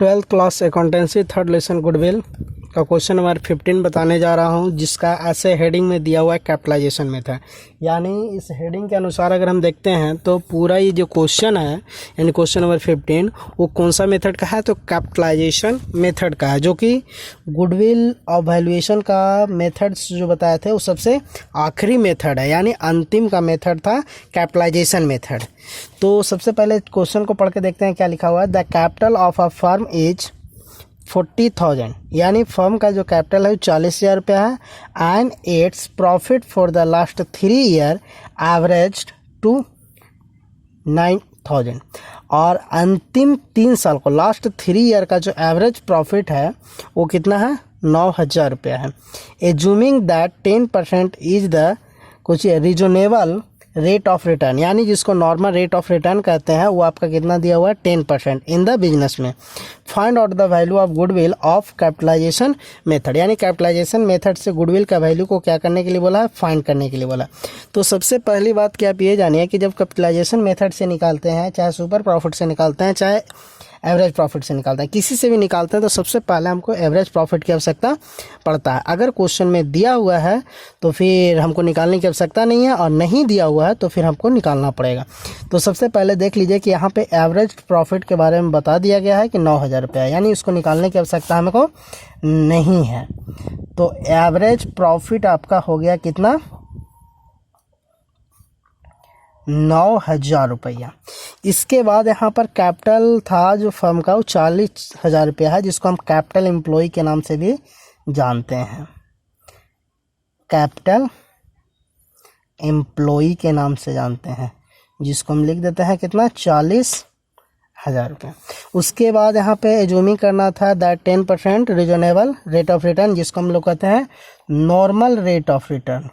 Twelfth class accountancy third lesson goodwill का question number 15 बताने जा रहा हूं, जिसका ऐसे हेडिंग में दिया हुआ है कैपिटलाइजेशन मेथड। यानी इस हेडिंग के अनुसार अगर हम देखते हैं तो पूरा ये जो क्वेश्चन है यानी क्वेश्चन नंबर 15 वो कौन सा मेथड का है, तो कैपिटलाइजेशन मेथड का है, जो कि गुडविल और वैल्यूएशन का मेथड्स जो बताए थे वो सबसे आखिरी मेथड है, यानी अंतिम का मेथड था कैपिटलाइजेशन मेथड। तो सबसे पहले क्वेश्चन को पढ़ के देखते हैं क्या लिखा हुआ है। The capital of a firm is 40,000, यानी फर्म का जो कैपिटल है 40,000 रुपया है। And it's profit for the last 3 year average to 9,000, और अंतिम 3 साल को लास्ट 3 ईयर का जो एवरेज प्रॉफिट है वो कितना है, 9,000 रुपया है। एज्यूमिंग दैट 10% इज द कुछ रीजनेबल रेट ऑफ रिटर्न, यानी जिसको नॉर्मल रेट ऑफ रिटर्न कहते हैं, वो आपका कितना दिया हुआ है 10% इन द बिजनेस में। Find out the value of goodwill of capitalisation method, यानी कैपिटलाइजेशन मेथड से गुडविल का वैल्यू को क्या करने के लिए बोला है, फाइंड करने के लिए बोला। तो सबसे पहली बात क्या आप ये जानिए कि जब कैपिटलाइजेशन मेथड से निकालते हैं, चाहे सुपर प्रॉफिट से निकालते हैं, चाहे एवरेज प्रॉफिट से निकालते हैं, किसी से भी निकालते हैं, तो सबसे पहले हमको एवरेज प्रॉफिट की आवश्यकता पड़ता है। अगर क्वेश्चन में दिया हुआ है तो फिर हमको निकालने की आवश्यकता नहीं है, और नहीं दिया हुआ है तो फिर हमको निकालना पड़ेगा। तो सबसे पहले देख लीजिए कि यहाँ पे एवरेज प्रॉफिट के बारे में बता दिया गया है कि 9,000 रुपया, यानी इसको निकालने की आवश्यकता हमको नहीं है। तो एवरेज प्रॉफिट आपका हो गया कितना, 9,000 रुपया। इसके बाद यहाँ पर कैपिटल था जो फर्म का वो 40,000 रुपया है, जिसको हम कैपिटल एम्प्लॉय के नाम से भी जानते हैं। कैपिटल एम्प्लॉय के नाम से जानते हैं, जिसको हम लिख देते हैं कितना, 40,000 रुपये। उसके बाद यहाँ पे एज्यूमिंग करना था that 10% reasonable rate of return, जिसको हम लोग कहते हैं normal rate of return.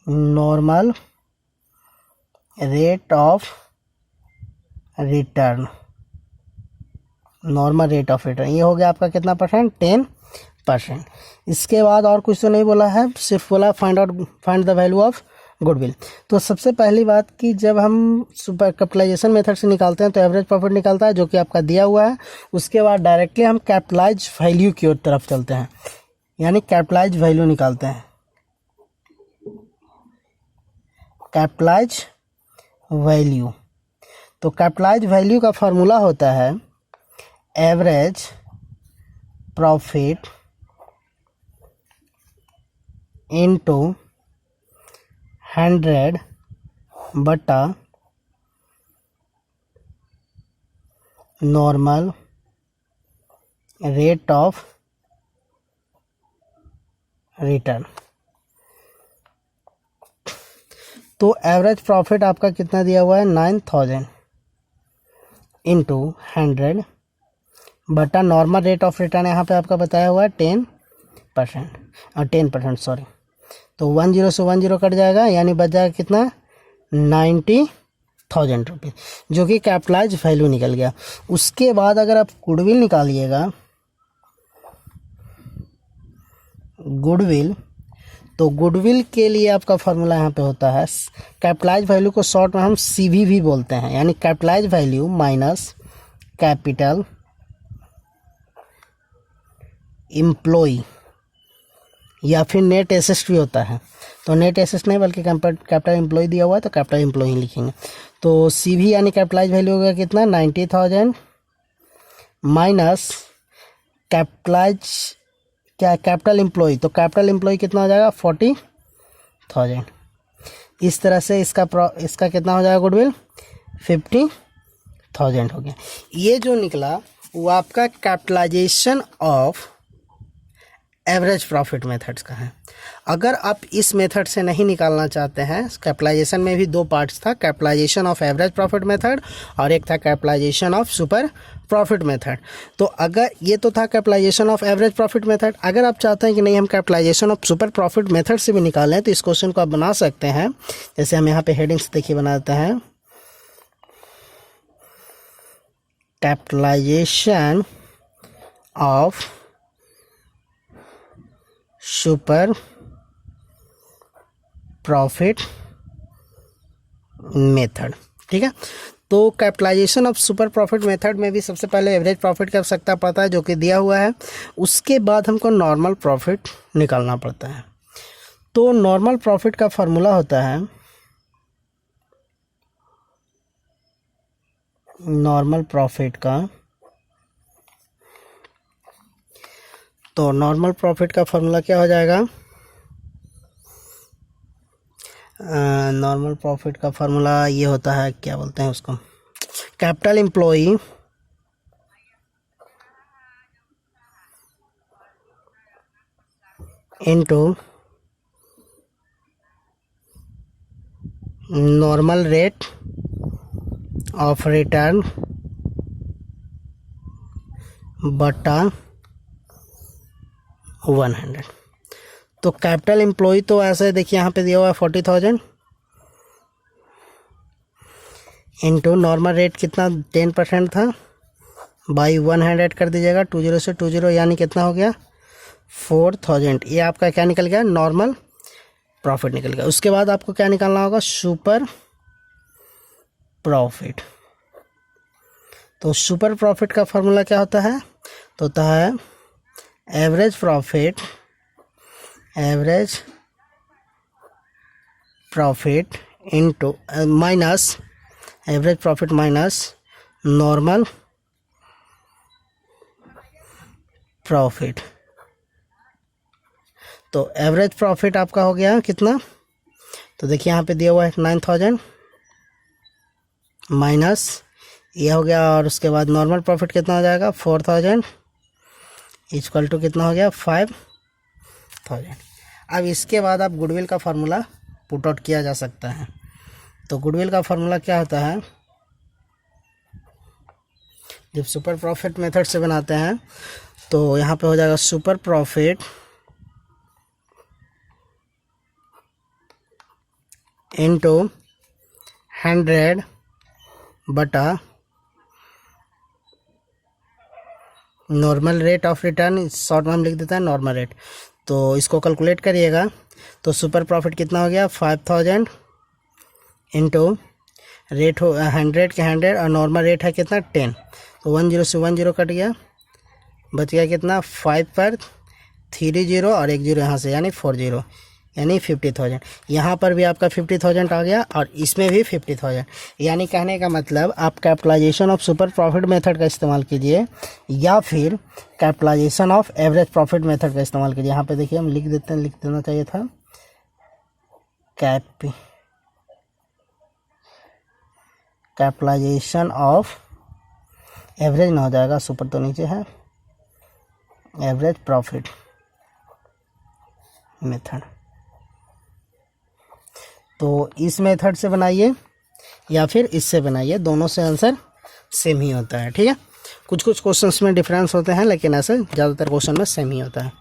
Normal rate of return, normal rate of return, ये हो गया आपका कितना परसेंट, 10%। इसके बाद और कुछ तो नहीं बोला है, सिर्फ बोला find the value of goodwill. तो सबसे पहली बात कि जब हम सुपर कैपिटलाइजेशन मेथड से निकालते हैं तो एवरेज प्रॉफिट निकालता है, जो कि आपका दिया हुआ है। उसके बाद डायरेक्टली हम कैपिटलाइज वैल्यू की तरफ चलते हैं, यानी कैपिटलाइज वैल्यू निकालते हैं। कैपिटलाइज वैल्यू, तो कैपिटलाइज वैल्यू का फॉर्मूला होता है एवरेज प्रॉफिट इनटू 100 बटा नॉर्मल रेट ऑफ रिटर्न। तो एवरेज प्रॉफिट आपका कितना दिया हुआ है, 9,000 इंटू 100 बटा नॉर्मल रेट ऑफ रिटर्न यहाँ पे आपका बताया हुआ है 10%, और 10% सॉरी। तो 10 से 10 कट जाएगा, यानी बच जाएगा कितना, 90,000 रुपये, जो कि कैपिटलाइज वैल्यू निकल गया। उसके बाद अगर आप गुडविल निकालिएगा, गुडविल, तो गुडविल के लिए आपका फार्मूला यहाँ पे होता है, कैपिटलाइज वैल्यू को शॉर्ट में हम सीवी भी बोलते हैं, यानी capitalise value minus capital employ, या फिर नेट एसेट भी होता है। तो नेट एसेट नहीं बल्कि कैपिटल एम्प्लॉय दिया हुआ है तो कैपिटल एम्प्लॉय ही लिखेंगे। तो सीवी यानी कैपिटलाइज वैल्यू होगा कितना, 90,000 माइनस कैपिटलाइज क्या, कैपिटल एम्प्लॉय, तो कैपिटल एम्प्लॉय कितना हो जाएगा, 40,000। इस तरह से इसका कितना हो जाएगा गुडविल, 50,000 हो गया। ये जो निकला वो आपका capitalisation of average profit methods का है। अगर आप इस मेथड से नहीं निकालना चाहते हैं, कैपिटलाइजेशन में भी 2 पार्ट्स था, capitalisation of average profit method और एक था capitalisation of super profit method. तो अगर ये तो था capitalisation of average profit method, अगर आप चाहते हैं कि नहीं हम capitalisation of super profit method से भी निकालें, तो इस क्वेश्चन को आप बना सकते हैं। जैसे हम यहाँ पे हेडिंग्स देखिए बनाते हैं, capitalisation of super profit method, ठीक है। तो capitalisation of super profit method में भी सबसे पहले एवरेज प्रॉफिट की आवश्यकता पड़ता है जो कि दिया हुआ है, उसके बाद हमको नॉर्मल प्रॉफिट निकालना पड़ता है। तो नॉर्मल प्रॉफिट का फार्मूला होता है, नॉर्मल प्रॉफिट का फार्मूला क्या हो जाएगा? नॉर्मल प्रॉफिट का फार्मूला ये होता है, क्या बोलते हैं उसको, capital employee into normal rate of return बटा 100। तो कैपिटल एम्प्लॉय तो ऐसे देखिए यहाँ पे दिया हुआ है 40,000 इंटू नॉर्मल रेट कितना 10% था, बाई 100 कर दीजिएगा, 20 से 20 यानी कितना हो गया 4,000। ये आपका क्या निकल गया? नॉर्मल प्रॉफिट निकल गया। उसके बाद आपको क्या निकालना होगा? Super profit. तो सुपर प्रॉफिट का फॉर्मूला क्या होता है? तो होता है average profit into minus average profit minus normal profit. तो एवरेज प्रॉफिट आपका हो गया कितना? तो देखिए यहाँ पे दिया हुआ है 9,000 माइनस ये हो गया, और उसके बाद नॉर्मल प्रॉफिट कितना हो जाएगा 4,000 इक्वल टू कितना हो गया 5,000। अब इसके बाद आप गुडविल का फार्मूला पुट आउट किया जा सकता है। तो गुडविल का फार्मूला क्या होता है? जब सुपर प्रॉफिट मेथड से बनाते हैं तो यहाँ पे हो जाएगा सुपर प्रॉफिट इनटू 100 बटा normal rate of return, short में हम लिख देते हैं नॉर्मल रेट। तो इसको कैलकुलेट करिएगा तो सुपर प्रॉफिट कितना हो गया 5,000 इंटू रेट हो 100 के 100 और नॉर्मल रेट है कितना 10, तो 10 से 10 कट गया, बच गया कितना 5 पर 3 0 और 1 0 यहाँ से यानी 4 0 यानी 50,000। यहाँ पर भी आपका 50,000 आ गया और इसमें भी 50,000। यानी कहने का मतलब आप capitalisation of super profit method का इस्तेमाल कीजिए या फिर capitalisation of average profit method का इस्तेमाल कीजिए। यहाँ पे देखिए हम लिख देना चाहिए था कैपिटलाइजेशन ऑफ एवरेज ना हो जाएगा, सुपर तो नीचे है, एवरेज प्रॉफिट मेथड। तो इस मेथड से बनाइए या फिर इससे बनाइए, दोनों से आंसर सेम ही होता है। ठीक है, कुछ क्वेश्चंस में डिफरेंस होते हैं लेकिन ऐसे ज़्यादातर क्वेश्चन में सेम ही होता है।